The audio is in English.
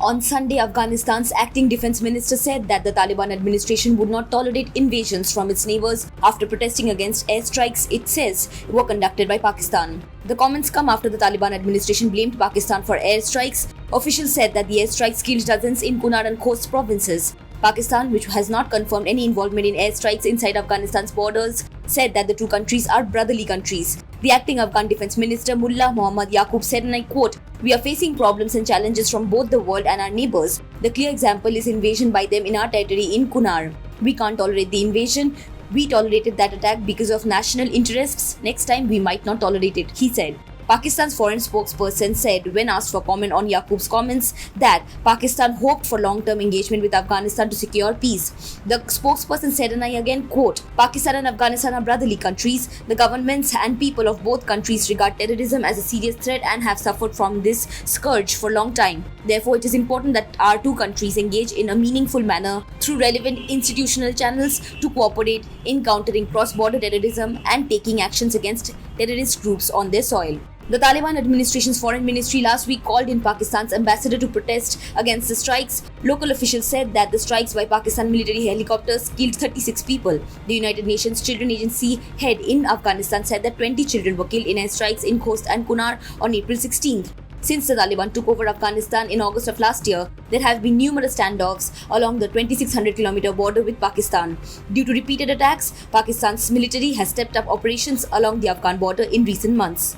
On Sunday, Afghanistan's acting defense minister said that the Taliban administration would not tolerate invasions from its neighbors after protesting against airstrikes it says were conducted by Pakistan. The comments come after the Taliban administration blamed Pakistan for airstrikes. Officials said that the airstrikes killed dozens in Kunar and Khost provinces. Pakistan, which has not confirmed any involvement in airstrikes inside Afghanistan's borders, said that the two countries are brotherly countries. The acting Afghan defense minister Mullah Muhammad Yaqub said, and I quote, "We are facing problems and challenges from both the world and our neighbors. The clear example is invasion by them in our territory in Kunar. We can't tolerate the invasion. We tolerated that attack because of national interests. Next time we might not tolerate it," he said. Pakistan's foreign spokesperson said when asked for comment on Yaqub's comments that Pakistan hoped for long-term engagement with Afghanistan to secure peace. The spokesperson said, and I again quote, "Pakistan and Afghanistan are brotherly countries. The governments and people of both countries regard terrorism as a serious threat and have suffered from this scourge for a long time. Therefore, it is important that our two countries engage in a meaningful manner through relevant institutional channels to cooperate in countering cross-border terrorism and taking actions against terrorist groups on their soil." The Taliban administration's foreign ministry last week called in Pakistan's ambassador to protest against the strikes. Local officials said that the strikes by Pakistan military helicopters killed 36 people. The United Nations Children Agency head in Afghanistan said that 20 children were killed in airstrikes in Khost and Kunar on April 16th. Since the Taliban took over Afghanistan in August of last year, there have been numerous standoffs along the 2,600-kilometer border with Pakistan. Due to repeated attacks, Pakistan's military has stepped up operations along the Afghan border in recent months.